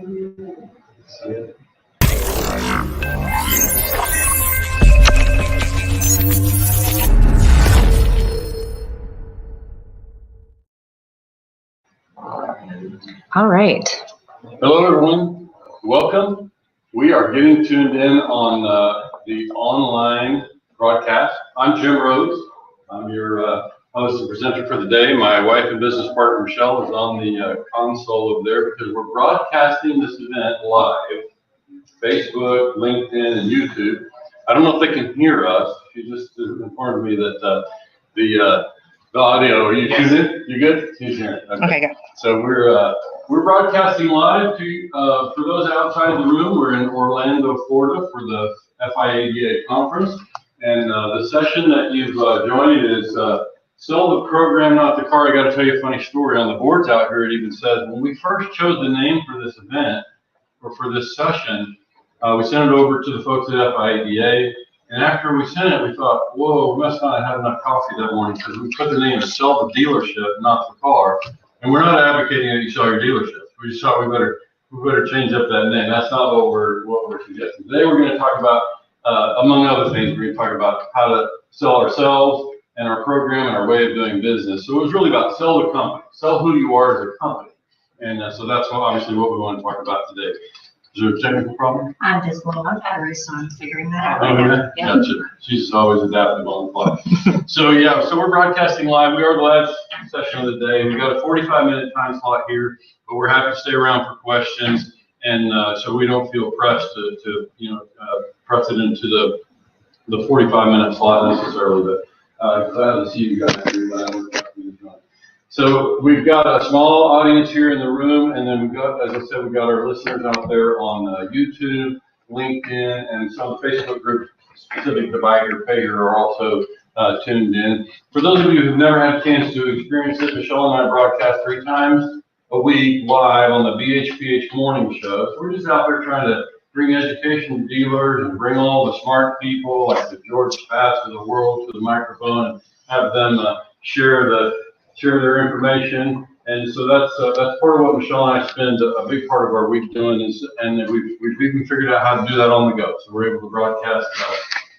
All right. Hello, everyone. Welcome. We are getting tuned in on the online broadcast. I'm Jim Rhodes. I'm your host and presenter for the day. My wife and business partner, Michelle, is on the console over there because we're broadcasting this event live, Facebook, LinkedIn, and YouTube. I don't know if they can hear us. She just informed me that the audio, are you tuned in? You good? She's hearing. Okay, good. So we're broadcasting live to for those outside of the room. We're in Orlando, Florida for the FIADA conference, and the session that you've joined is sell the program, not the car. I got to tell you a funny story. On the boards out here, it even says when we first chose the name for this event or for this session, we sent it over to the folks at FIADA. And after we sent it, we thought, whoa, we must not have had enough coffee that morning because we put the name of sell the dealership, not the car. And we're not advocating that you sell your dealership. We just thought we better change up that name. That's not what we're suggesting. Today we're going to talk about, among other things, we're going to talk about how to sell ourselves and our program and our way of doing business. So it was really about sell the company, sell who you are as a company. And so that's obviously what we want to talk about today. Is there a technical problem? I'm just low on battery, so I'm figuring that out. Oh, yeah? Yeah. Gotcha. She's always adaptable on the fly. So we're broadcasting live. We are the last session of the day. We've got a 45-minute time slot here, but we're happy to stay around for questions, and so we don't feel pressed to press it into the 45-minute slot necessarily. But glad to see you guys here. So we've got a small audience here in the room, and then we've got, as I said, we've got our listeners out there on YouTube, LinkedIn, and some of the Facebook groups specific to Buy Here, Pay Here are also tuned in. For those of you who've never had a chance to experience it, Michelle and I broadcast 3 times a week live on the BHPH morning show. So we're just out there trying to bring education to dealers and bring all the smart people like the George Spatz of the world to the microphone and have them share their information. And so that's part of what Michelle and I spend a big part of our week doing and we've even figured out how to do that on the go. So we're able to broadcast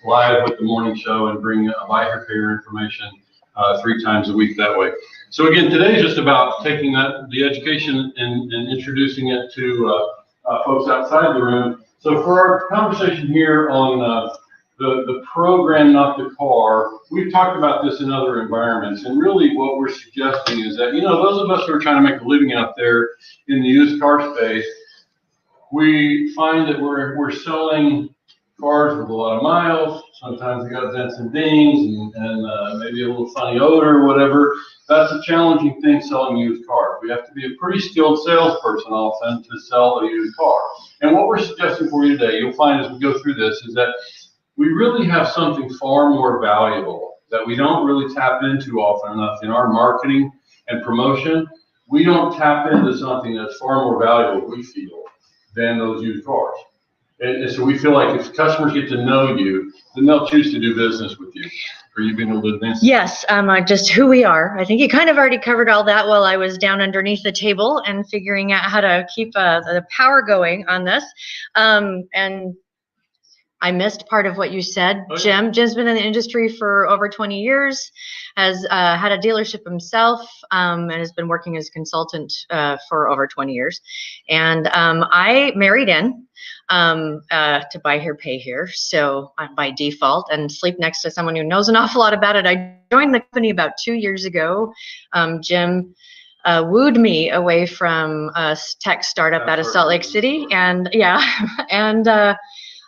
live with the morning show and bring Buy Here, Pay Here information 3 times a week that way. So again, today is just about taking the education and introducing it to folks outside the room. So for our conversation here on the program, not the car, we've talked about this in other environments, and really what we're suggesting is that, those of us who are trying to make a living out there in the used car space, we find that we're selling cars with a lot of miles. Sometimes they got dents and dings and maybe a little funny odor or whatever. That's a challenging thing selling used cars. We have to be a pretty skilled salesperson often to sell a used car. And what we're suggesting for you today, you'll find as we go through this, is that we really have something far more valuable that we don't really tap into often enough in our marketing and promotion. We don't tap into something that's far more valuable, we feel, than those used cars. And so we feel like if customers get to know you, then they'll choose to do business with you. Are you being able to advance? Yes, just who we are. I think you kind of already covered all that while I was down underneath the table and figuring out how to keep the power going on this. And I missed part of what you said, Jim. Jim's been in the industry for over 20 years, has had a dealership himself, and has been working as a consultant for over 20 years. And I married in to Buy Here, Pay Here, so I'm by default, and sleep next to someone who knows an awful lot about it. I joined the company about 2 years ago. Jim wooed me away from a tech startup out of Salt Lake City, and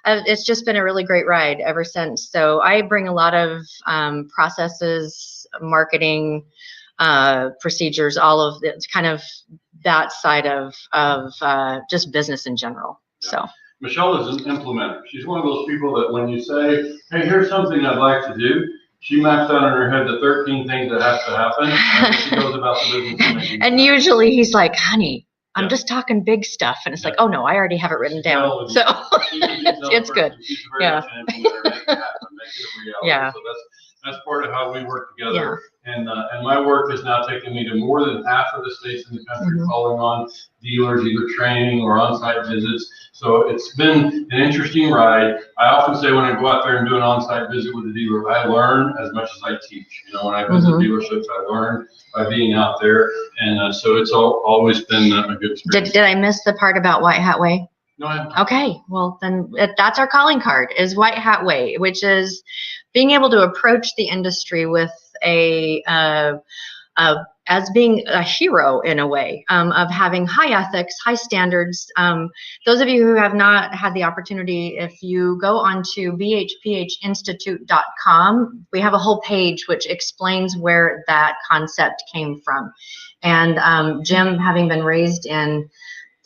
it's just been a really great ride ever since. So I bring a lot of processes, marketing, procedures, all of the kind of that side of just business in general. Yeah. So Michelle is an implementer. She's one of those people that when you say, hey, here's something I'd like to do, she maps out in her head the 13 things that have to happen, and she goes about the business. And usually he's like, honey, I'm just talking big stuff. And it's like, oh no, I already have it written down. So it's good. Yeah. Yeah. So That's part of how we work together. And my work has now taken me to more than half of the states in the country, calling on dealers, either training or on-site visits. So it's been an interesting ride. I often say when I go out there and do an on-site visit with a dealer, I learn as much as I teach. You know, when I visit dealerships, I learn by being out there. And so it's always been a good experience. Did I miss the part about White Hat Way? No, Okay, well then that's our calling card, is White Hat Way, which is being able to approach the industry with as being a hero in a way, of having high ethics, high standards. Those of you who have not had the opportunity, if you go onto bhphinstitute.com, we have a whole page which explains where that concept came from. And Jim, having been raised in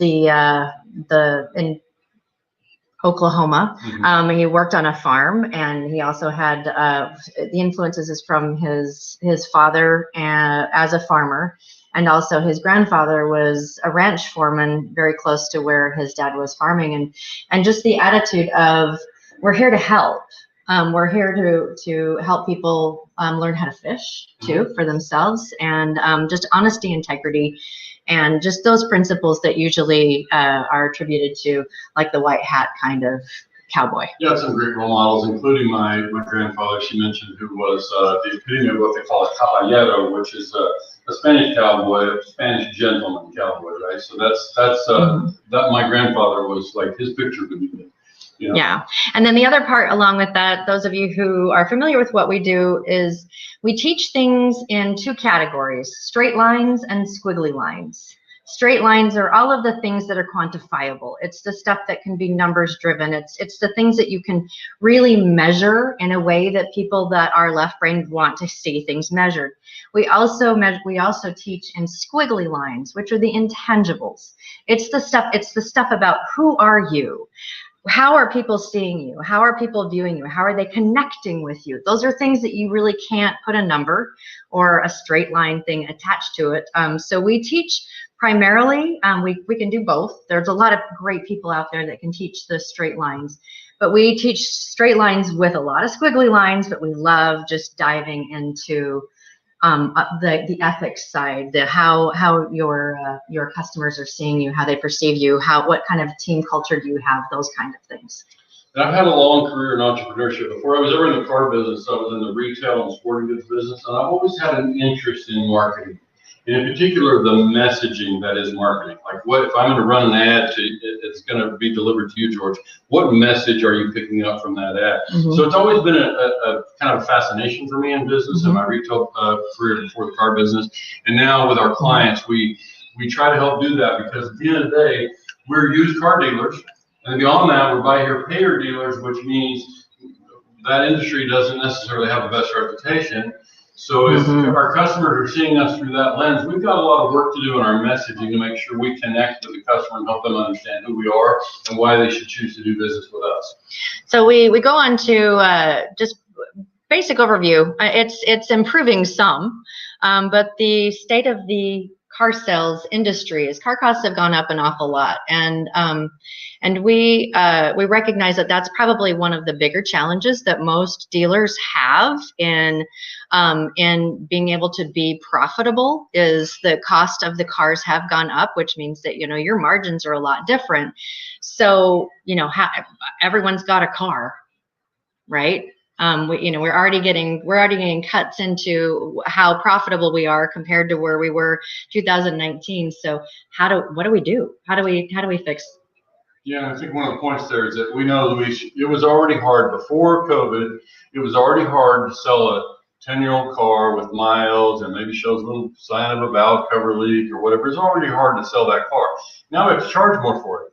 in Oklahoma, he worked on a farm, and he also had the influences is from his father as a farmer, and also his grandfather was a ranch foreman very close to where his dad was farming, and just the attitude of, we're here to help. We're here to help people learn how to fish too for themselves, and just honesty, integrity, and just those principles that usually are attributed to like the white hat kind of cowboy. Yeah, some great role models, including my grandfather, she mentioned, who was the epitome of what they call a caballero, which is a Spanish cowboy, a Spanish gentleman cowboy, right? So that's that my grandfather was like, his picture could be good. You know? Yeah. And then the other part along with that, those of you who are familiar with what we do, is we teach things in two categories: straight lines and squiggly lines. Straight lines are all of the things that are quantifiable. It's the stuff that can be numbers driven. It's the things that you can really measure in a way that people that are left-brained want to see things measured. We also teach in squiggly lines, which are the intangibles. It's the stuff about, who are you? How are people seeing you? How are people viewing you? How are they connecting with you? Those are things that you really can't put a number or a straight line thing attached to it. So we teach primarily, we can do both. There's a lot of great people out there that can teach the straight lines, but we teach straight lines with a lot of squiggly lines, but we love just diving into the ethics side, the how your customers are seeing you, how they perceive you, what kind of team culture do you have, those kind of things. And I've had a long career in entrepreneurship. Before I was ever in the car business, I was in the retail and sporting goods business, and I've always had an interest in marketing. And in particular, the messaging that is marketing. Like, what if I'm going to run an ad it's going to be delivered to you, George? What message are you picking up from that ad? So it's always been a kind of fascination for me in business, in my retail career before the car business. And now with our clients, we try to help do that, because at the end of the day, we're used car dealers. And beyond that, we're buy here, pay here dealers, which means that industry doesn't necessarily have the best reputation. So if our customers are seeing us through that lens, we've got a lot of work to do in our messaging to make sure we connect with the customer and help them understand who we are and why they should choose to do business with us. So we go on to just basic overview. It's improving some, but the state of the car sales industry is car costs have gone up an awful lot, and we recognize that that's probably one of the bigger challenges that most dealers have in being able to be profitable. Is the cost of the cars have gone up, which means that your margins are a lot different. So everyone's got a car, right? We're already getting cuts into how profitable we are compared to where we were 2019. So what do we do? How do we fix? Yeah, I think one of the points there is that we know it was already hard before COVID. It was already hard to sell a 10-year-old car with miles and maybe shows a little sign of a valve cover leak or whatever. It's already hard to sell that car. Now we have to charge more for it.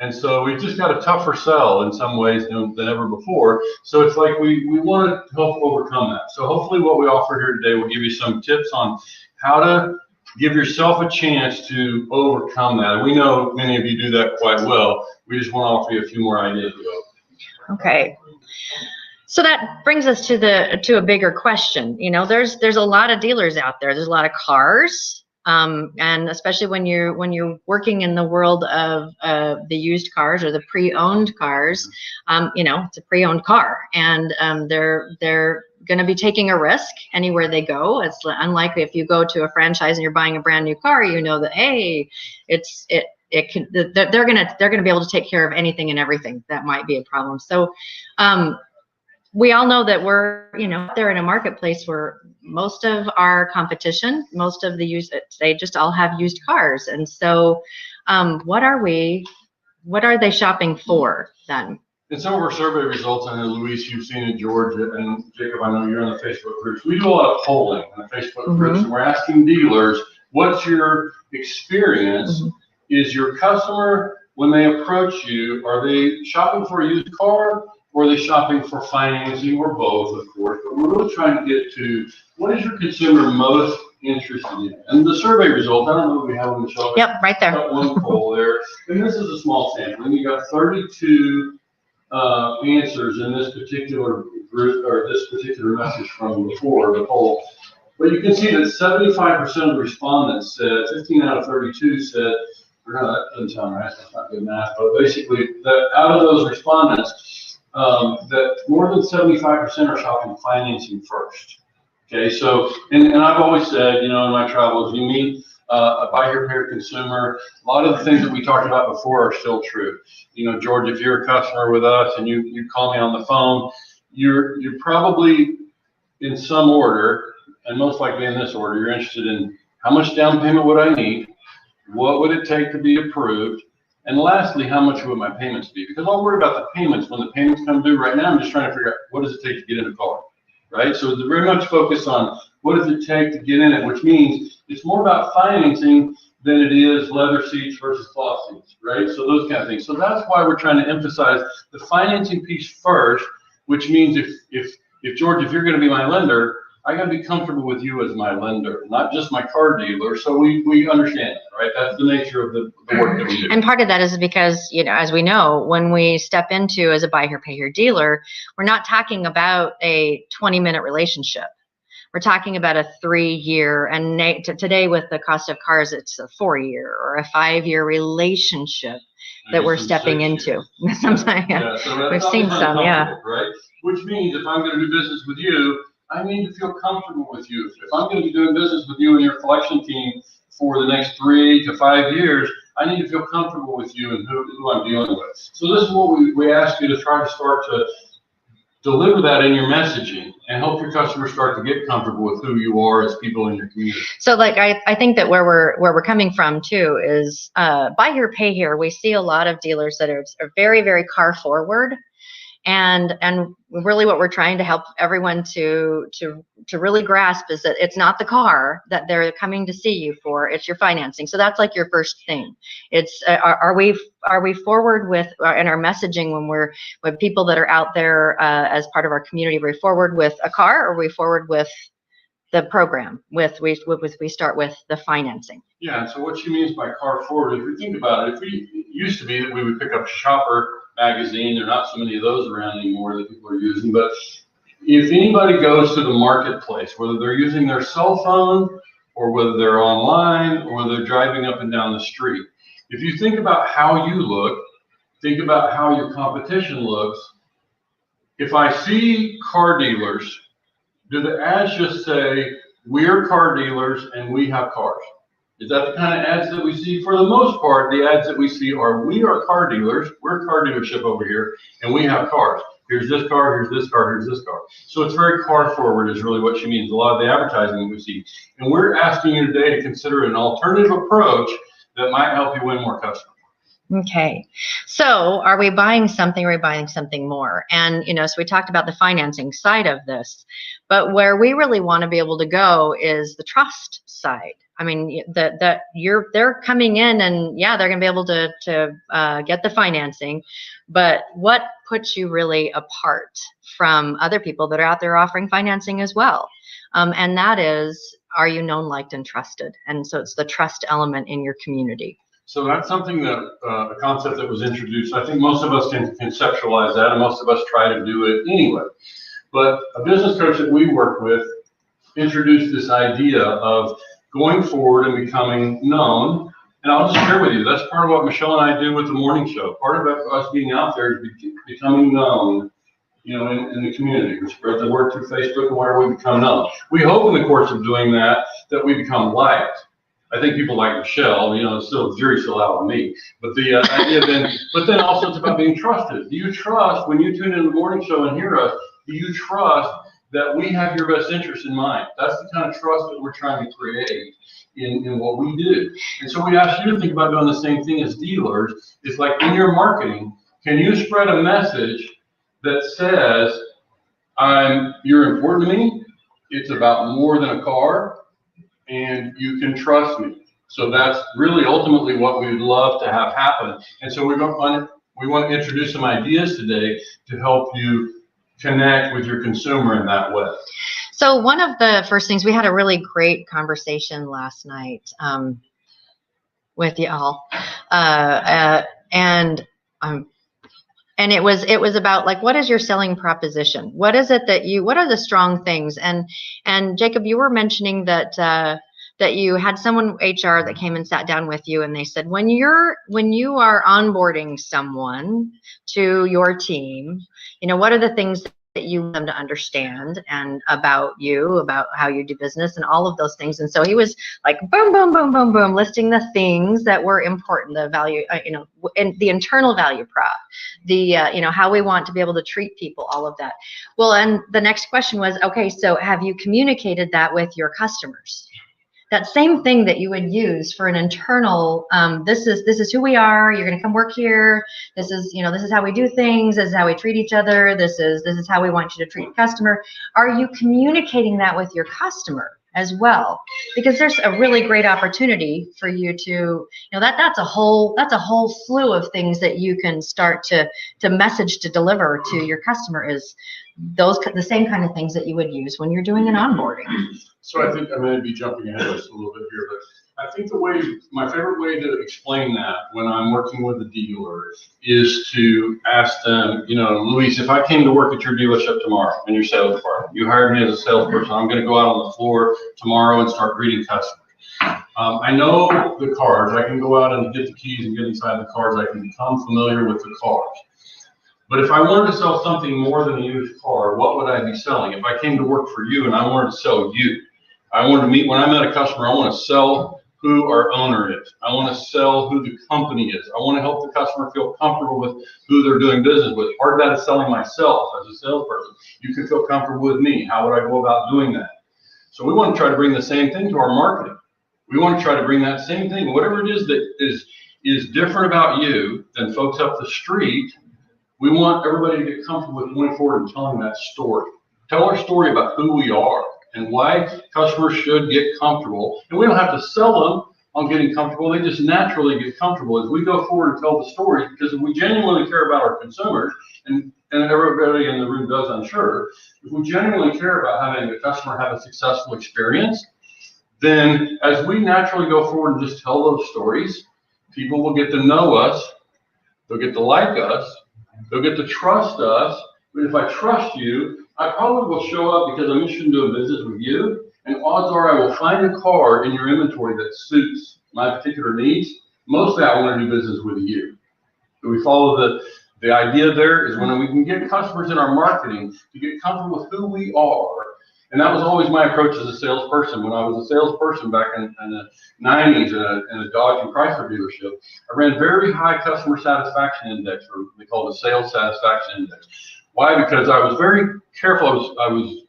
And so we've just got a tougher sell in some ways than ever before. So it's like we want to help overcome that. So hopefully what we offer here today will give you some tips on how to give yourself a chance to overcome that. And we know many of you do that quite well. We just want to offer you a few more ideas to go. Okay. So that brings us to a bigger question. There's a lot of dealers out there. There's a lot of cars. And especially when you're working in the world of the used cars or the pre-owned cars, it's a pre-owned car, and they're going to be taking a risk anywhere they go. It's unlikely if you go to a franchise and you're buying a brand new car, that hey, they're gonna be able to take care of anything and everything that might be a problem. So we all know that we're they're in a marketplace where most of our competition, most of the they just all have used cars. And so what are they shopping for then? In some of our survey results, I know Luis, you've seen it, George, and Jacob, I know you're in the Facebook groups. We do a lot of polling in the Facebook groups, and we're asking dealers, what's your experience? Is your customer, when they approach you, are they shopping for a used car, or are they shopping for financing, or both, of course? But we're really trying to get to, what is your consumer most interested in? And the survey results, I don't know if we have them, Michelle. Yep, right there. Got one poll there, and this is a small sample. And you got 32 answers in this particular group, or this particular message from before the poll. But you can see that 75% of the respondents said, 15 out of 32 said, no, that doesn't sound right, that's not good math, but basically, that out of those respondents, that more than 75% are shopping financing first. Okay, so, and I've always said, in my travels, you meet a buy here, pay here consumer, a lot of the things that we talked about before are still true. George, if you're a customer with us and you call me on the phone, you're probably in some order, and most likely in this order, you're interested in how much down payment would I need, what would it take to be approved, and lastly, how much would my payments be? Because I'll worry about the payments. When the payments come due right now, I'm just trying to figure out what does it take to get in a car, right? So it's very much focused on what does it take to get in it, which means it's more about financing than it is leather seats versus cloth seats, right? So those kind of things. So that's why we're trying to emphasize the financing piece first, which means if George, if you're going to be my lender, I got to be comfortable with you as my lender, not just my car dealer. So we understand that, right? That's the nature of the work that we do. And part of that is because, as we know, when we step into as a buy here, pay here dealer, we're not talking about a 20-minute relationship. We're talking about a 3-year, and today with the cost of cars, it's a 4-year or a 5-year relationship that we're stepping into. Sometimes, so we've seen some, right? Which means if I'm going to do business with you, I need to feel comfortable with you. If I'm going to be doing business with you and your collection team for the next 3 to 5 years, I need to feel comfortable with you and who I'm dealing with. So this is what we ask you to try to start to deliver that in your messaging and help your customers start to get comfortable with who you are as people in your community. So I think that where we're coming from too is buy here, pay here. We see a lot of dealers that are very, very car forward. And really what we're trying to help everyone to really grasp is that it's not the car that they're coming to see you for, it's your financing. So that's like your first thing. It's are we forward with in our messaging when people that are out there as part of our community, are we forward with a car, or are we forward with the program we start with the financing? Yeah, and so what she means by car forward, if we think about it, it used to be that we would pick up Shopper magazine. There are not so many of those around anymore that people are using, but if anybody goes to the marketplace, whether they're using their cell phone or whether they're online or whether they're driving up and down the street, if you think about how you look, think about how your competition looks. If I see car dealers, do the ads just say, we're car dealers and we have cars? Is that the kind of ads that we see? For the most part, the ads that we see are, we are car dealers, we're a car dealership over here, and we have cars. Here's this car, here's this car, here's this car. So it's very car forward is really what she means, a lot of the advertising that we see. And we're asking you today to consider an alternative approach that might help you win more customers. Okay, so are we buying something, or are we buying something more? And, so we talked about the financing side of this, but where we really want to be able to go is the trust side. I mean, they're coming in and they're going to be able to get the financing, but what puts you really apart from other people that are out there offering financing as well? And that is, are you known, liked, and trusted? And so it's the trust element in your community. So that's something that a concept that was introduced. I think most of us can conceptualize that, and most of us try to do it anyway. But a business coach that we work with introduced this idea of going forward and becoming known. And I'll just share with you, that's part of what Michelle and I do with the morning show. Part of us being out there is becoming known, you know, in the community. We spread the word through Facebook and where we become known. We hope in the course of doing that we become liked. I think people like Michelle, you know, still the jury's still out on me. But the idea then also it's about being trusted. Do you trust when you tune in the morning show and hear us, do you trust that we have your best interest in mind? That's the kind of trust that we're trying to create in what we do. And so we ask you to think about doing the same thing as dealers. It's like in your marketing, can you spread a message that says, you're important to me, it's about more than a car, and you can trust me. So that's really ultimately what we would love to have happen. And so we want to introduce some ideas today to help you connect with your consumer in that way. So one of the first things, we had a really great conversation last night with y'all, and it was about like, what is your selling proposition? What is it what are the strong things? And Jacob, you were mentioning that you had someone HR that came and sat down with you, and they said, when you are onboarding someone to your team, you know, what are the things that you want them to understand and about you, about how you do business and all of those things. And so he was like, boom, boom, boom, boom, boom, listing the things that were important, the value, you know, and the internal value prop, the, you know, how we want to be able to treat people, all of that. Well, and the next question was, okay, so have you communicated that with your customers? That same thing that you would use for an internal, this is who we are, you're gonna come work here, this is, you know, this is how we do things, this is how we treat each other, this is how we want you to treat the customer. Are you communicating that with your customer as well? Because there's a really great opportunity for you to, you know, that's a whole slew of things that you can start to message, to deliver to your customer, is the same kind of things that you would use when you're doing an onboarding. So I think I'm going to be jumping ahead of us a little bit here, but I think my favorite way to explain that when I'm working with a dealer is to ask them, you know, Luis, if I came to work at your dealership tomorrow in your sales department, you hired me as a salesperson, I'm going to go out on the floor tomorrow and start greeting customers. I know the cars. I can go out and get the keys and get inside the cars. I can become familiar with the cars. But if I wanted to sell something more than a used car, what would I be selling? If I came to work for you and I wanted to sell you, I wanted to when I met a customer, I want to sell who our owner is. I want to sell who the company is. I want to help the customer feel comfortable with who they're doing business with. Part of that is selling myself as a salesperson. You can feel comfortable with me. How would I go about doing that? So we want to try to bring the same thing to our marketing. We want to try to bring that same thing, whatever it is that is different about you than folks up the street. We want everybody to get comfortable with going forward and telling that story. Tell our story about who we are and why customers should get comfortable. And we don't have to sell them on getting comfortable. They just naturally get comfortable as we go forward and tell the story, because if we genuinely care about our consumers, and everybody in the room does, I'm sure, if we genuinely care about having the customer have a successful experience, then as we naturally go forward and just tell those stories, people will get to know us, they'll get to like us, they'll get to trust us. But if I trust you, I probably will show up because I'm interested in doing business with you. And odds are I will find a car in your inventory that suits my particular needs. Mostly I want to do business with you. So we follow the idea there is when we can get customers in our marketing to get comfortable with who we are. And that was always my approach as a salesperson. When I was a salesperson back in the 90s in a Dodge and Chrysler dealership, I ran very high customer satisfaction index, or they call it a sales satisfaction index. Why? Because I was very careful. I was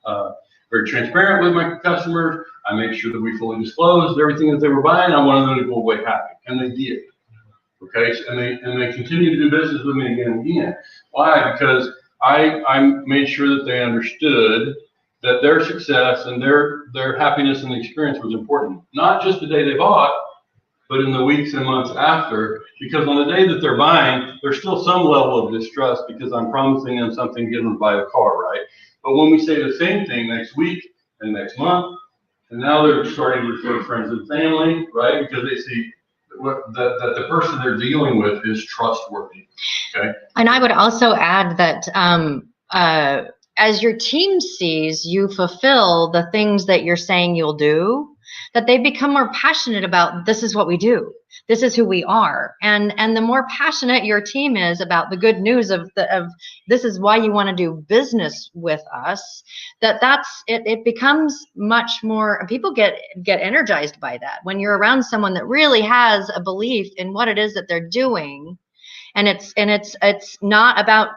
very transparent with my customers. I made sure that we fully disclosed everything that they were buying. I wanted them to go away happy, and they did. Okay, and they continue to do business with me again and again. Why? Because I made sure that they understood that their success and their happiness in the experience was important. Not just the day they bought, but in the weeks and months after, because on the day that they're buying, there's still some level of distrust because I'm promising them something to get them to buy a car, right? But when we say the same thing next week and next month, and now they're starting to refer friends and family, right? Because they see that the person they're dealing with is trustworthy, okay? And I would also add that as your team sees you fulfill the things that you're saying you'll do, that they become more passionate about, this is what we do. This is who we are. And the more passionate your team is about the good news of this is why you want to do business with us, it becomes much more, people get energized by that. When you're around someone that really has a belief in what it is that they're doing, and it's not about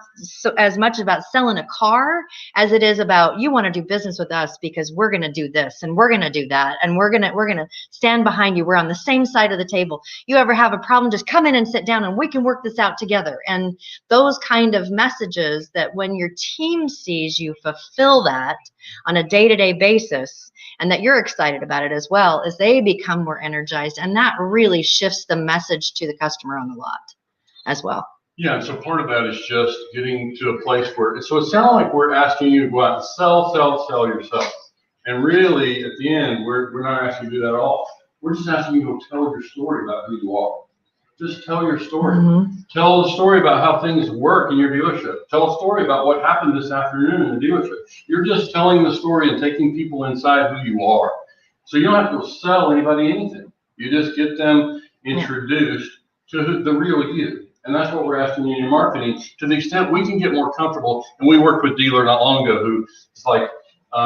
as much about selling a car as it is about, you want to do business with us because we're going to do this and we're going to do that and we're going to stand behind you. We're on the same side of the table. You ever have a problem, just come in and sit down and we can work this out together. And those kind of messages, that when your team sees you fulfill that on a day-to-day basis, and that you're excited about it as well, as they become more energized, and that really shifts the message to the customer on the lot as well. Yeah, and so part of that is just getting to a place where, so it sounds like we're asking you to go out and sell yourself. And really, at the end, we're not asking you to do that at all. We're just asking you to tell your story about who you are. Just tell your story. Mm-hmm. Tell the story about how things work in your dealership. Tell a story about what happened this afternoon in the dealership. You're just telling the story and taking people inside who you are. So you don't have to go sell anybody anything. You just get them introduced to the real you. And that's what we're asking you in your marketing, to the extent we can get more comfortable. And we worked with a dealer not long ago who is like,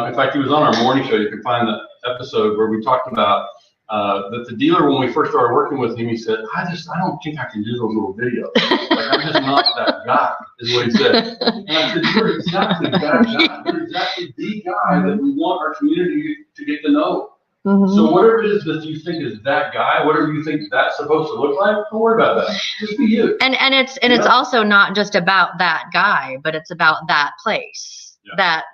in fact, he was on our morning show. You can find the episode where we talked about that the dealer, when we first started working with him, he said, I don't think I can do those little videos. Like, I'm just not that guy, is what he said. And I said, you're exactly that guy. You're exactly the guy that we want our community to get to know. Mm-hmm. So whatever it is that you think is that guy, whatever you think that's supposed to look like, don't worry about that. Just be you. And it's also not just about that guy, but it's about that place. Yeah. That,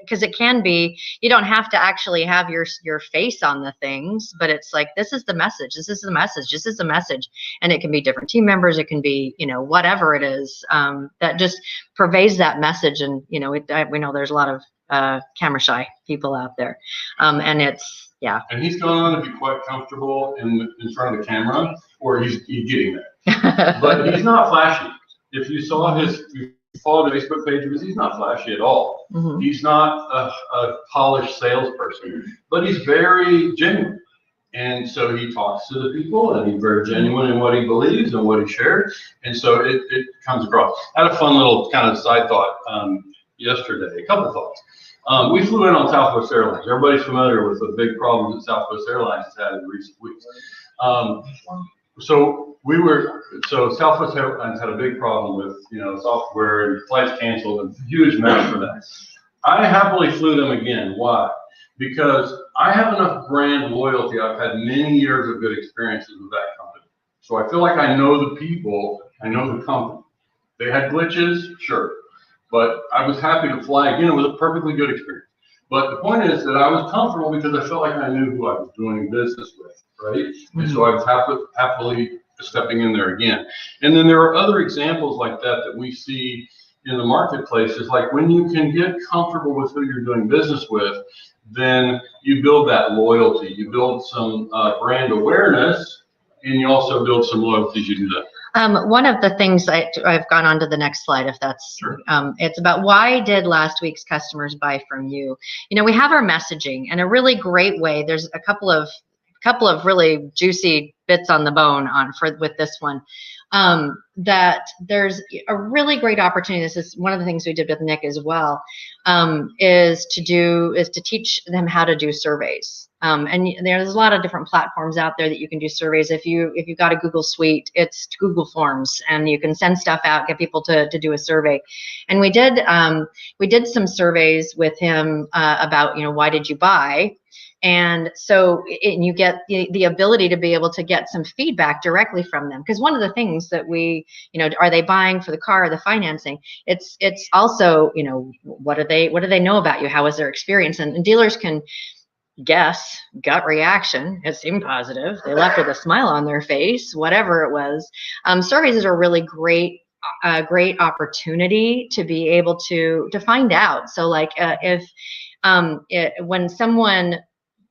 because it can be, you don't have to actually have your face on the things, but it's like, this is the message. This is the message. This is the message. And it can be different team members. It can be, whatever it is, that just pervades that message. And, we know there's a lot of camera shy people out there. And it's, yeah. And he's gone on to be quite comfortable in front of the camera, or he's getting there. But he's not flashy. If you saw follow the Facebook page, he's not flashy at all. Mm-hmm. He's not a polished salesperson, but he's very genuine. And so he talks to the people, and he's very genuine in what he believes and what he shares. And so it comes across. I had a fun little kind of side thought yesterday, a couple thoughts. We flew in on Southwest Airlines. Everybody's familiar with the big problems that Southwest Airlines has had in recent weeks. So Southwest Airlines had a big problem with, software and flights canceled, and huge mess for that. I happily flew them again. Why? Because I have enough brand loyalty. I've had many years of good experiences with that company. So I feel like I know the people, I know the company. They had glitches, sure. But I was happy to fly again. It was a perfectly good experience. But the point is that I was comfortable because I felt like I knew who I was doing business with, right? Mm-hmm. And so I was happily stepping in there again. And then there are other examples like that we see in the marketplace. Is like when you can get comfortable with who you're doing business with, then you build that loyalty. You build some brand awareness, and you also build some loyalty as you do that. One of the things I've gone on to the next slide, if that's, sure. It's about, why did last week's customers buy from you? We have our messaging, and a really great way. There's a couple of really juicy bits on the bone with this one. That there's a really great opportunity. This is one of the things we did with Nick as well, is to teach them how to do surveys. And there's a lot of different platforms out there that you can do surveys. If you've got a Google Suite, it's Google Forms, and you can send stuff out, get people to do a survey. And we did some surveys with him about, why did you buy? And so you get the ability to be able to get some feedback directly from them. Because one of the things that are they buying for the car or the financing? It's also, what do they know about you? How was their experience? And dealers can guess, gut reaction. It seemed positive. They left with a smile on their face, whatever it was. Surveys is a really great opportunity to be able to find out. So like when someone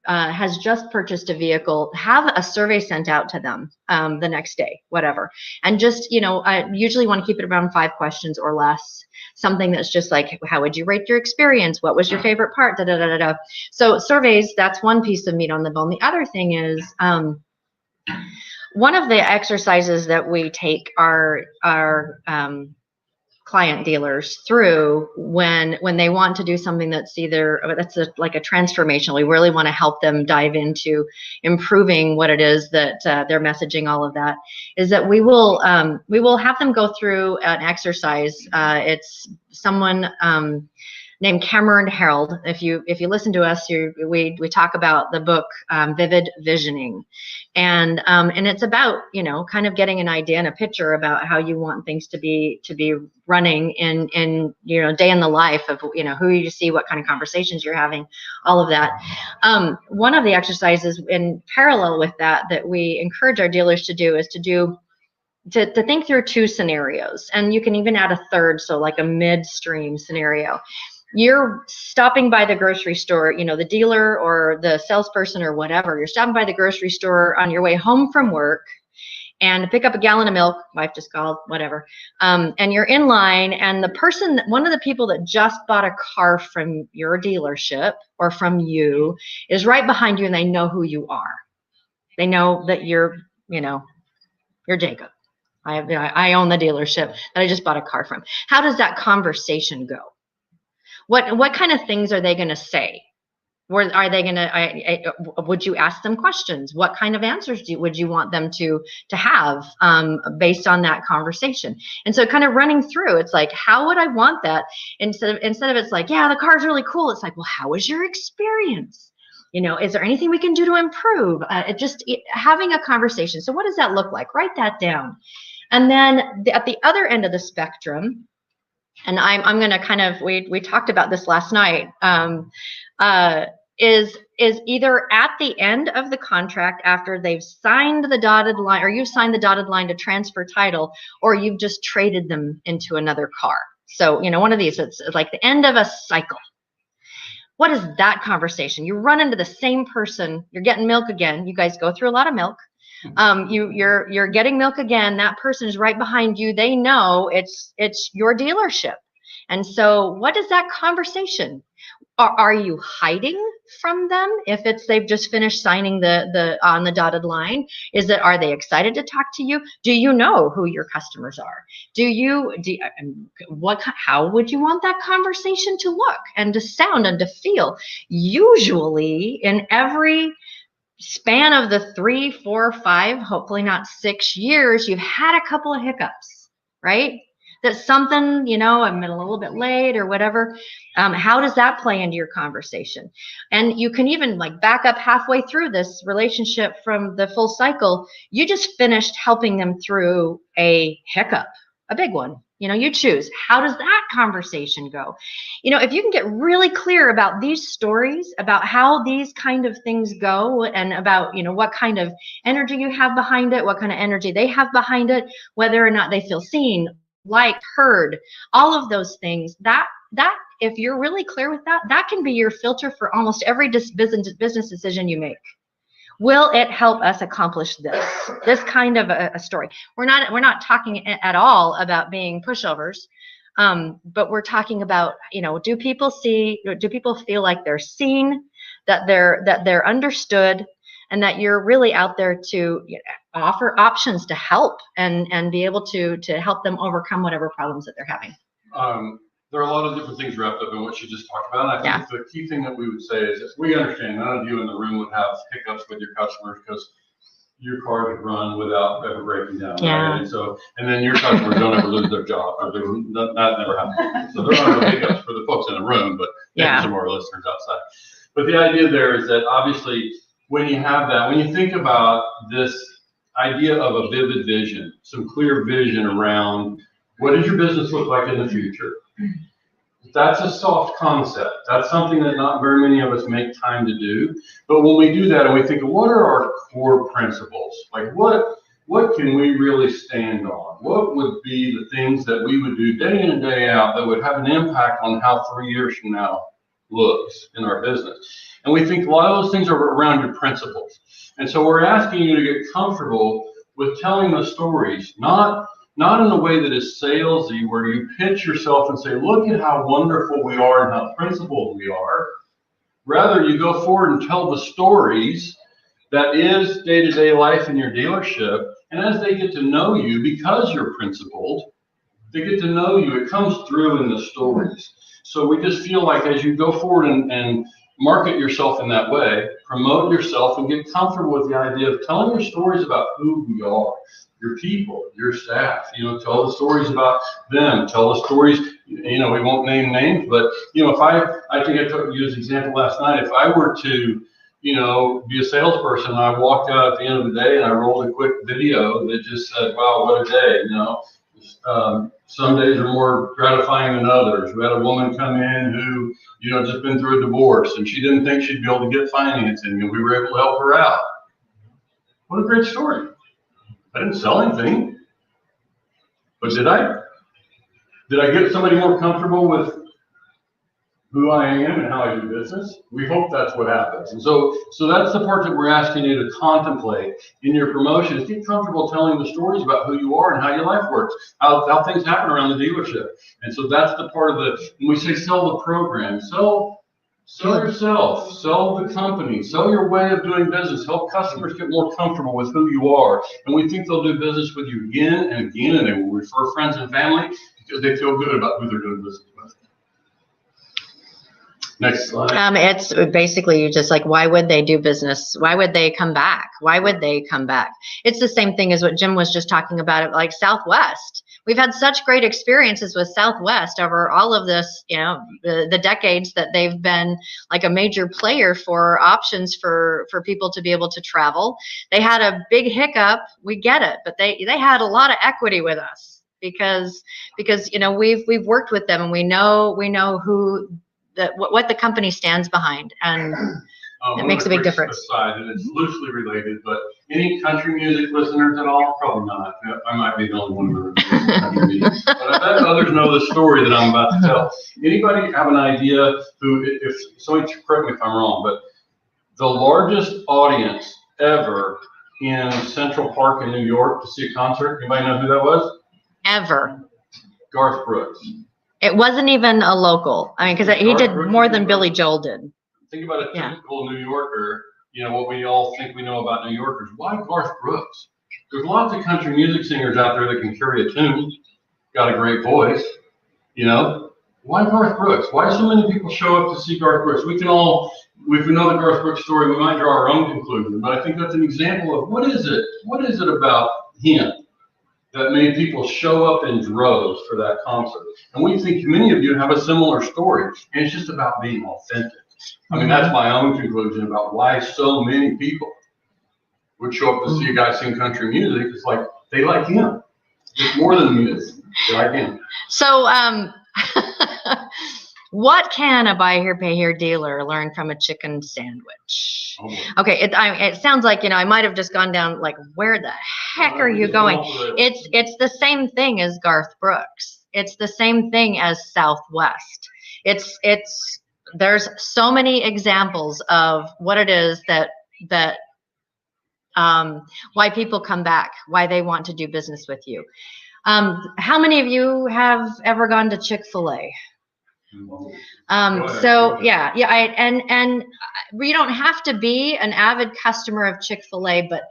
has just purchased a vehicle, have a survey sent out to them the next day, whatever. And just, I usually want to keep it around 5 questions or less, something that's just like, how would you rate your experience? What was your favorite part? Da, da, da, da, da. So surveys, that's one piece of meat on the bone. The other thing is, one of the exercises that we take our client dealers through when they want to do something that's either like a transformational, we really want to help them dive into improving what it is that they're messaging, all of that, is that we will have them go through an exercise. It's someone named Cameron Harold. If you listen to us, we talk about the book Vivid Visioning, and it's about, you know, kind of getting an idea and a picture about how you want things to be running in you know, day in the life of, you know, who you see, what kind of conversations you're having, all of that. One of the exercises in parallel with that we encourage our dealers to do is to think through two scenarios, and you can even add a third, so like a midstream scenario. You're stopping by the grocery store, you know, the dealer or the salesperson or whatever, you're stopping by the grocery store on your way home from work and pick up a gallon of milk, wife just called, whatever, and you're in line, and one of the people that just bought a car from your dealership or from you is right behind you, and they know who you are. They know that you're Jacob. I own the dealership that I just bought a car from. How does that conversation go? What kind of things are they going to say? Are they going to? Would you ask them questions? What kind of answers would you want them to have based on that conversation? And so, kind of running through, it's like, how would I want that? Instead of it's like, yeah, the car's really cool. It's like, well, how was your experience? You know, is there anything we can do to improve? Having a conversation. So, what does that look like? Write that down. And then at the other end of the spectrum, and I'm going to kind of, we talked about this last night, is either at the end of the contract after they've signed the dotted line, or you've signed the dotted line to transfer title, or you've just traded them into another car. So, you know, one of these, it's like the end of a cycle. What is that conversation? You run into the same person, you're getting milk again. You guys go through a lot of milk. You're getting milk again. That person is right behind you. They know it's your dealership. And so what is that conversation? Are you hiding from them if they've just finished signing on the dotted line? Are they excited to talk to you? Do you know who your customers are? How would you want that conversation to look and to sound and to feel? Usually in every span of the 3, 4, 5, hopefully not 6 years, you've had a couple of hiccups, right? That's something, you know, I'm a little bit late or whatever. How does that play into your conversation? And you can even like back up halfway through this relationship from the full cycle. You just finished helping them through a hiccup, a big one. You know, you choose. How does that conversation go? You know, if you can get really clear about these stories, about how these kind of things go, and about, you know, what kind of energy you have behind it, what kind of energy they have behind it, whether or not they feel seen, liked, heard, all of those things, that if you're really clear with that, that can be your filter for almost every business decision you make. Will it help us accomplish this kind of a story? We're not talking at all about being pushovers, but we're talking about, you know, do people feel like they're seen, that they're understood, and that you're really out there to offer options to help and be able to help them overcome whatever problems that they're having. There are a lot of different things wrapped up in what you just talked about. And I think the key thing that we would say is that we understand none of you in the room would have hiccups with your customers because your cars run without ever breaking down. Yeah. Right? And then your customers don't ever lose their job. Or that never happens. So there are no hiccups for the folks in the room, but maybe some of our listeners outside. But the idea there is that obviously when you have that, when you think about this idea of a vivid vision, some clear vision around what does your business look like in the future? That's a soft concept. That's something that not very many of us make time to do. But when we do that and we think, what are our core principles? Like what can we really stand on? What would be the things that we would do day in and day out that would have an impact on how 3 years from now looks in our business? And we think a lot of those things are around your principles. And so we're asking you to get comfortable with telling those stories, not not in a way that is salesy, where you pitch yourself and say, look at how wonderful we are and how principled we are. Rather, you go forward and tell the stories that is day-to-day life in your dealership. And as they get to know you, because you're principled, they get to know you. It comes through in the stories. So we just feel like as you go forward and market yourself in that way, promote yourself and get comfortable with the idea of telling your stories about who we are, your people, your staff. Tell the stories about them. Tell the stories. We won't name names, but if I think I used an example last night. If I were to be a salesperson, and I walked out at the end of the day and I rolled a quick video that just said, wow, what a day, some days are more gratifying than others. We had a woman come in who, just been through a divorce, and she didn't think she'd be able to get financing, and we were able to help her out. What a great story. I didn't sell anything, but did I? Did I get somebody more comfortable with who I am and how I do business? We hope that's what happens. And so that's the part that we're asking you to contemplate in your promotions. Get comfortable telling the stories about who you are and how your life works, how things happen around the dealership. And so that's the part of when we say sell the program, sell yourself, sell the company, sell your way of doing business, help customers get more comfortable with who you are. And we think they'll do business with you again and again, and they will refer friends and family because they feel good about who they're doing business with. Next slide. It's basically just like, why would they do business? Why would they come back? Why would they come back? It's the same thing as what Jim was just talking about, like Southwest. We've had such great experiences with Southwest over all of this, the decades that they've been like a major player for options for people to be able to travel. They had a big hiccup. We get it, but they had a lot of equity with us because we've worked with them, and we know who what the company stands behind, and it makes a big difference. Aside, and it's loosely related, but any country music listeners at all? Probably not. I might be the only one who country music, but I bet others know the story that I'm about to tell. Anybody have an idea if somebody correct me if I'm wrong, but the largest audience ever in Central Park in New York to see a concert? Anybody know who that was? Ever. Garth Brooks. It wasn't even a local. I mean, because he did more than Billy Joel did. Think about a typical New Yorker, what we all think we know about New Yorkers. Why Garth Brooks? There's lots of country music singers out there that can carry a tune, got a great voice, Why Garth Brooks? Why so many people show up to see Garth Brooks? If we know the Garth Brooks story, we might draw our own conclusion, but I think that's an example of what is it about him that made people show up in droves for that concert. And we think many of you have a similar story, and it's just about being authentic. I mean, that's my own conclusion about why so many people would show up to see a guy sing country music. It's like, they like him. It's more than music. They like him. So, what can a buy here, pay here dealer learn from a chicken sandwich? Okay, it sounds like, I might have just gone down, like, where the heck are you going? It's the same thing as Garth Brooks. It's the same thing as Southwest. There's so many examples of what it is that why people come back, why they want to do business with you. How many of you have ever gone to Chick-fil-A? So yeah, and we don't have to be an avid customer of Chick-fil-A, but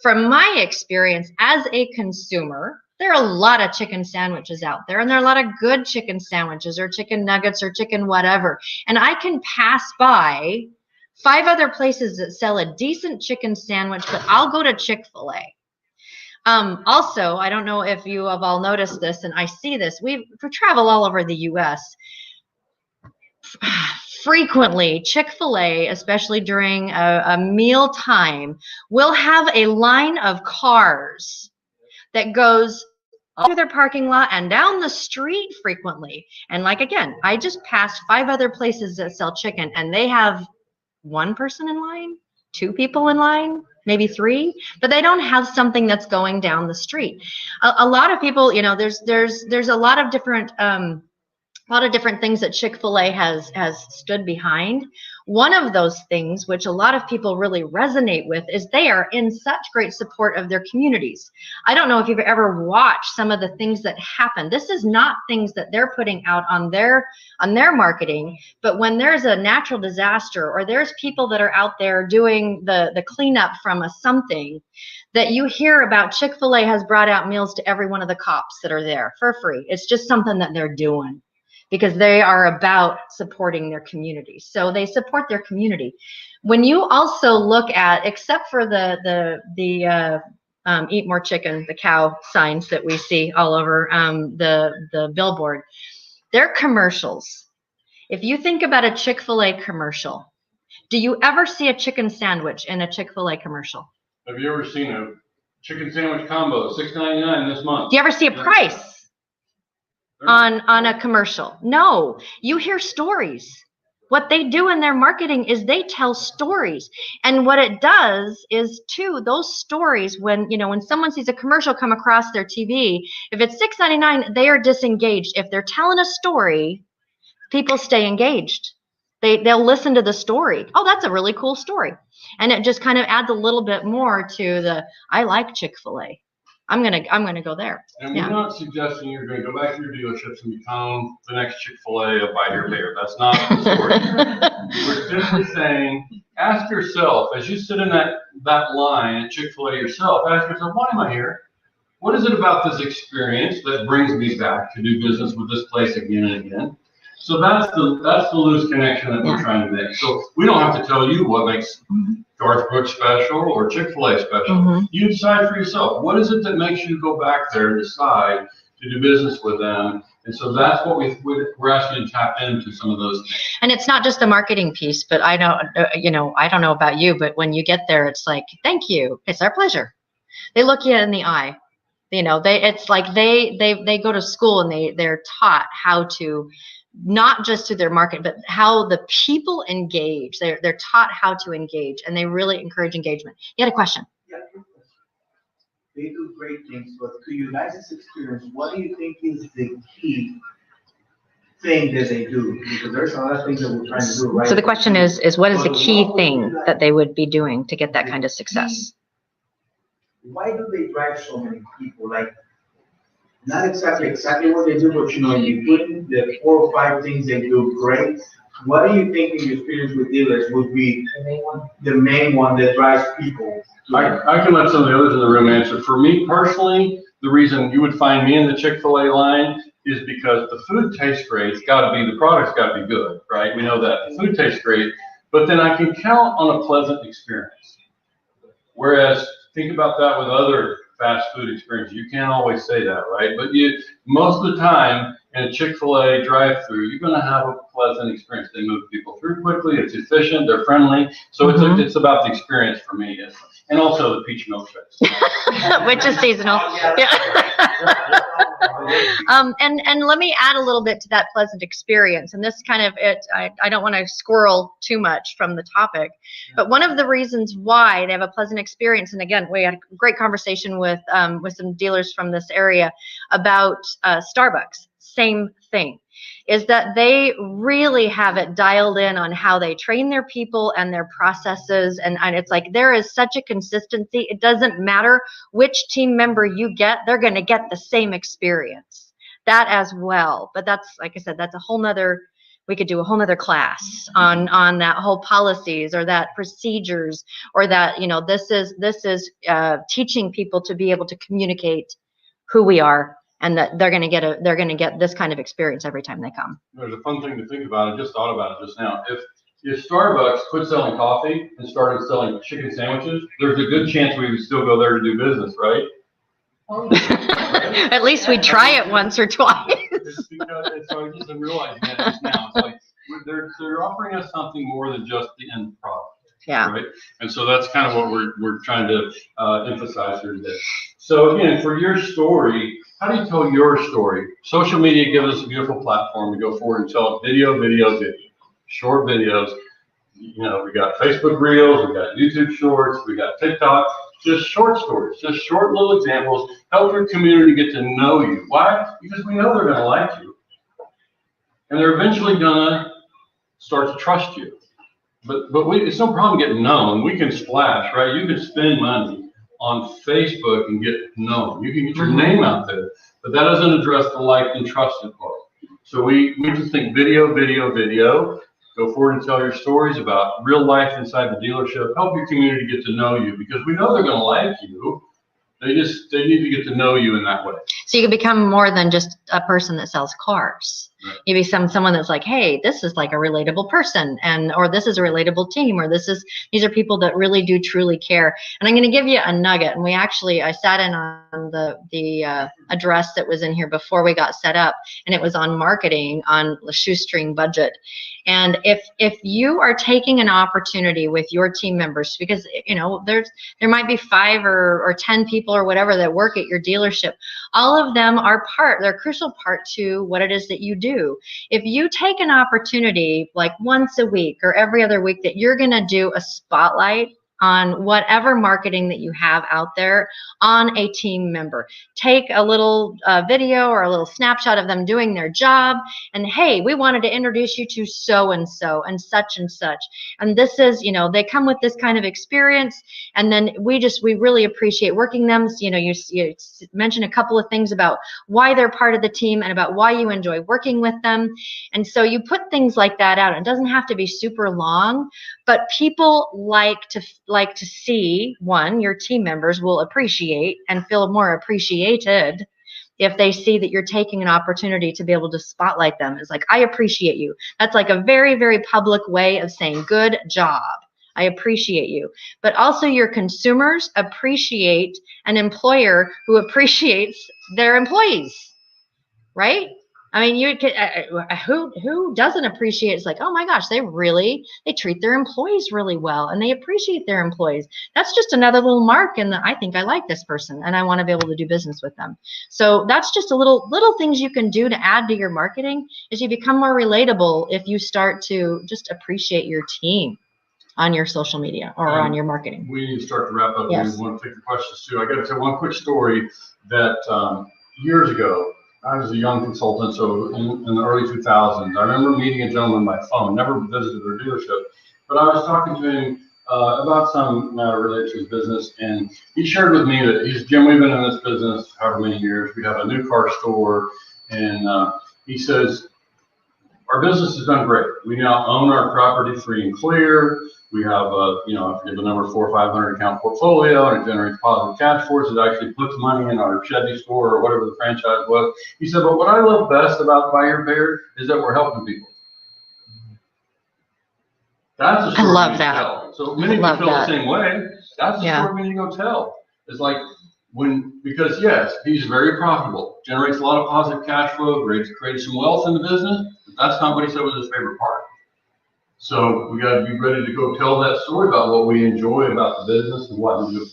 from my experience as a consumer, there are a lot of chicken sandwiches out there, and there are a lot of good chicken sandwiches or chicken nuggets or chicken whatever. And I can pass by 5 other places that sell a decent chicken sandwich, but I'll go to Chick-fil-A. Also, I don't know if you have all noticed this, and I see this. We travel all over the U.S. Frequently, Chick-fil-A, especially during a meal time, will have a line of cars that goes through their parking lot and down the street frequently. And like, again, I just passed 5 other places that sell chicken, and they have 1 person in line, 2 people in line, maybe 3, but they don't have something that's going down the street. A lot of people, there's a lot of different a lot of different things that Chick-fil-A has stood behind. One of those things, which a lot of people really resonate with, is they are in such great support of their communities. I don't know if you've ever watched some of the things that happen. This is not things that they're putting out on their marketing, but when there's a natural disaster or there's people that are out there doing the cleanup from a something, that you hear about, Chick-fil-A has brought out meals to every one of the cops that are there for free. It's just something that they're doing, because they are about supporting their community. So they support their community. When you also look at, except for the eat more chicken, the cow signs that we see all over the billboard, they're commercials. If you think about a Chick-fil-A commercial, do you ever see a chicken sandwich in a Chick-fil-A commercial? Have you ever seen a chicken sandwich combo, $6.99 this month? Do you ever see a price on a commercial? No. You hear stories. What they do in their marketing is they tell stories. And what it does is, too, those stories, when someone sees a commercial come across their TV, if it's $6.99, they are disengaged. If they're telling a story, people stay engaged. They'll listen to the story. Oh, that's a really cool story. And it just kind of adds a little bit more to I like Chick-fil-A. I'm gonna go there. And we're not suggesting you're going to go back to your dealerships and become the next Chick-fil-A of buy here, pay here. That's not the story. We're simply saying, ask yourself, as you sit in that line at Chick-fil-A yourself, ask yourself, why am I here? What is it about this experience that brings me back to do business with this place again and again? So that's the loose connection that we're trying to make. So we don't have to tell you what makes Garth Brooks special or Chick-fil-A special. You decide for yourself. What is it that makes you go back there and decide to do business with them? And so that's what we're asking you to tap into, some of those things. And it's not just the marketing piece, but I know, I don't know about you, but when you get there, it's like, thank you. It's our pleasure. They look you in the eye. It's like they go to school and they're taught how to, not just to their market, but how the people engage. They're taught how to engage, and they really encourage engagement. You had a question? Yeah, they do great things, but to your guys' experience, what do you think is the key thing that they do? Because there's a lot of things that we're trying to do, right? So the question is what is the key thing that they would be doing to get that kind of success? Why do they drive so many people? Like, not exactly what they do, but you put in the 4 or 5 things they do great. What do you think in your experience with dealers would be the main one that drives people? I can let some of the others in the room answer. For me personally, the reason you would find me in the Chick-fil-A line is because the food tastes great. The product's got to be good, right? We know that. The food tastes great, but then I can count on a pleasant experience. Whereas, think about that with other fast food experience. You can't always say that, right? But most of the time in a Chick-fil-A drive-through, you're going to have a pleasant experience. They move people through quickly. It's efficient. They're friendly. So it's about the experience for me, and also the peach milkshakes, which is seasonal. Yeah. And let me add a little bit to that pleasant experience. And this kind of I don't want to squirrel too much from the topic, but one of the reasons why they have a pleasant experience, and again, we had a great conversation with some dealers from this area about Starbucks. Same thing, is that they really have it dialed in on how they train their people and their processes. And it's like there is such a consistency. It doesn't matter which team member you get, they're going to get the same experience. That as well. But that's, like I said, that's a whole nother, we could do a whole nother class on that whole policies or that procedures or that, this is teaching people to be able to communicate who we are, and that they're going to get this kind of experience every time they come. There's a fun thing to think about. I just thought about it just now. If Starbucks quit selling coffee and started selling chicken sandwiches, there's a good chance we would still go there to do business, right? At least we try it once or twice. It's because so I just realizing that just now. It's like they're offering us something more than just the end product. Yeah. Right. And so that's kind of what we're trying to emphasize here today. So again, for your story, how do you tell your story? Social media gives us a beautiful platform to go forward and tell video, short videos. We got Facebook Reels, we got YouTube Shorts, we got TikTok. Just short stories, just short little examples. Help your community get to know you. Why? Because we know they're going to like you. and they're eventually gonna start to trust you. But it's no problem getting known. We can splash, right? You can spend money on Facebook and get known. You can get your name out there, but that doesn't address the liked and trusted part. So we just think video. Go forward and tell your stories about real life inside the dealership. Help your community get to know you, because we know they're going to like you. They need to get to know you in that way. So you can become more than just a person that sells cars. Right. You become someone that's like, hey, this is like a relatable person, or this is a relatable team, or these are people that really do truly care. And I'm going to give you a nugget. And I sat in on the address that was in here before we got set up, and it was on marketing on the shoestring budget. And if you are taking an opportunity with your team members, because there might be 5 or 10 people or whatever that work at your dealership, all of them they're a crucial part to what it is that you do. If you take an opportunity like once a week or every other week that you're going to do a spotlight on whatever marketing that you have out there on a team member, take a little video or a little snapshot of them doing their job, and hey, we wanted to introduce you to so and so and such, and this is, they come with this kind of experience, and then we really appreciate working them. So, you mentioned a couple of things about why they're part of the team and about why you enjoy working with them, and so you put things like that out. It doesn't have to be super long, but people like to see, one, your team members will appreciate and feel more appreciated if they see that you're taking an opportunity to be able to spotlight them. It's like, I appreciate you. That's like a very, very public way of saying, good job. I appreciate you. But also your consumers appreciate an employer who appreciates their employees, right? I mean, who doesn't appreciate? It's like, oh my gosh, they treat their employees really well, and they appreciate their employees. That's just another little mark, and I think I like this person, and I want to be able to do business with them. So that's just a little things you can do to add to your marketing, is you become more relatable if you start to just appreciate your team on your social media or on your marketing. We need to start to wrap up. Yes. We want to take the questions too. I got to tell one quick story that years ago, I was a young consultant, so in the early 2000s, I remember meeting a gentleman by phone, never visited their dealership, but I was talking to him about some matter related to his business, and he shared with me that Jim, we've been in this business however many years, we have a new car store, and he says, our business has done great. We now own our property free and clear. We have I forget the number, 400 or 500 account portfolio, and it generates positive cash for us. It actually puts money in our Chevy store or whatever the franchise was. He said, but what I love best about Buy Your Bear is that we're helping people. That's a story I love we need to that. tell. So many people feel the same way. That's the story we need to go tell. It's like because yes, he's very profitable, generates a lot of positive cash flow, creates some wealth in the business, but that's not what he said was his favorite part. So we got to be ready to go tell that story about what we enjoy about the business and what we do.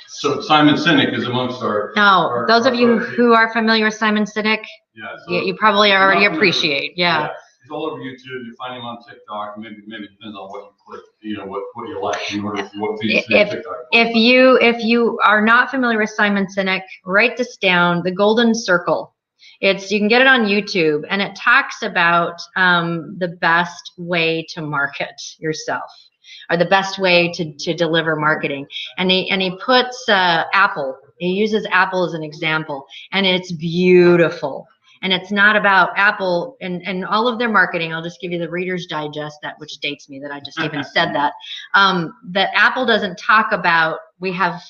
So Simon Sinek is amongst our. Now, those of you who are familiar with Simon Sinek, you probably already appreciate. Yeah. He's all over YouTube. You find him on TikTok. Maybe it depends on what you click. What you like in order for what feeds you TikTok. If you are not familiar with Simon Sinek, write this down. The Golden Circle. You can get it on YouTube, and it talks about the best way to market yourself, or the best way to deliver marketing. And he puts Apple. He uses Apple as an example, and it's beautiful. And it's not about Apple and all of their marketing. I'll just give you the Reader's Digest, which dates me that I just even said that. That Apple doesn't talk about, we have,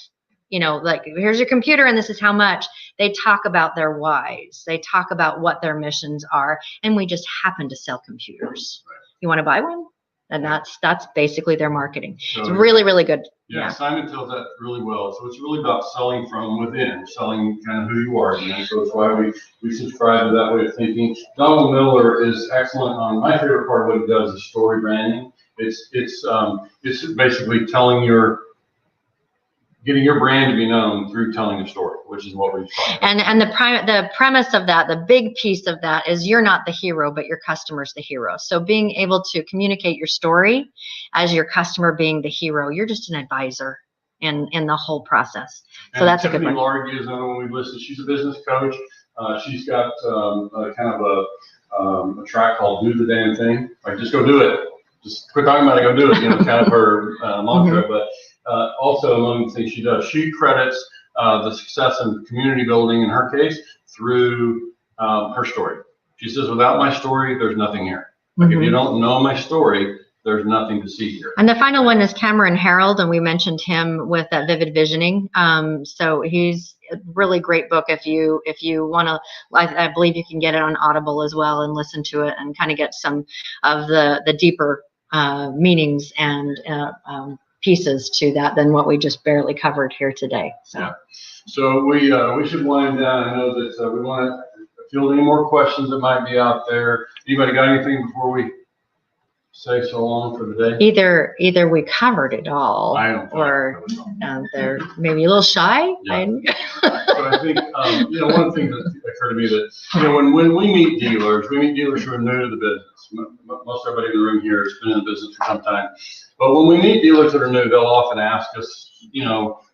like, here's your computer and this is how much. They talk about their whys. They talk about what their missions are. And we just happen to sell computers. You want to buy one? And that's basically their marketing. So, it's really, really good. Yeah, Simon tells that really well. So it's really about selling from within, selling kind of who you are. So it's why we subscribe to that way of thinking. Donald Miller is excellent on, my favorite part of what he does is story branding. It's basically getting your brand to be known through telling a story, which is what we've talked about. And the premise of that, the big piece of that is you're not the hero, but your customer's the hero. So being able to communicate your story as your customer being the hero, you're just an advisor in the whole process. So that's Tiffany a good one. Largy is another one we've listed. She's a business coach. She's got kind of a track called "Do the Damn Thing." Like, just go do it. Just quit talking about it, go do it. You know, kind of her mantra. But also among the things she does, she credits the success in community building in her case through her story. She says, "Without my story, there's nothing here. Like, if you don't know my story, there's nothing to see here." And the final one is Cameron Harold, and we mentioned him with that vivid visioning. So he's a really great book. If you want to, I believe you can get it on Audible as well and listen to it and kind of get some of the deeper meanings and pieces to that than what we just barely covered here today. So. Yeah. So we should wind down. I know that we want to field any more questions that might be out there. Anybody got anything before we say so long for the day? Either we covered it all, or they're maybe a little shy. Yeah. So I think one of the things that occurred to me that when we meet dealers who are new to the business. Most everybody in the room here has been in the business for some time, but when we meet dealers that are new, they'll often ask us,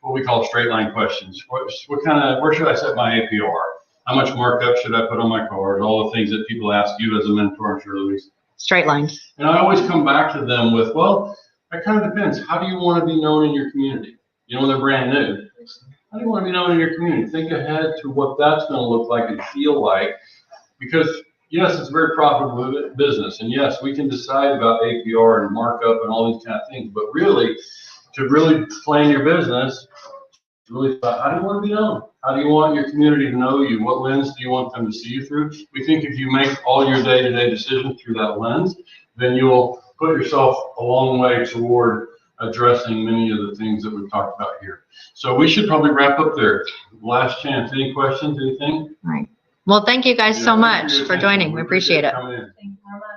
what we call straight line questions. Where should I set my APR? How much markup should I put on my cars? All the things that people ask you as a mentor, I'm sure, Louise. Straight lines. And I always come back to them with, well, that kind of depends. How do you want to be known in your community? When they're brand new. How do you want to be known in your community? Think ahead to what that's going to look like and feel like. Because, yes, it's a very profitable business. And, yes, we can decide about APR and markup and all these kind of things. But really, to really plan your business, really, how do you want to be known? How do you want your community to know you? What lens do you want them to see you through? We think if you make all your day-to-day decisions through that lens, then you'll put yourself a long way toward addressing many of the things that we've talked about here. So we should probably wrap up there. Last chance. Any questions? Anything? All right. Well, thank you guys so much for joining. We appreciate it. Coming in. Thank you very much.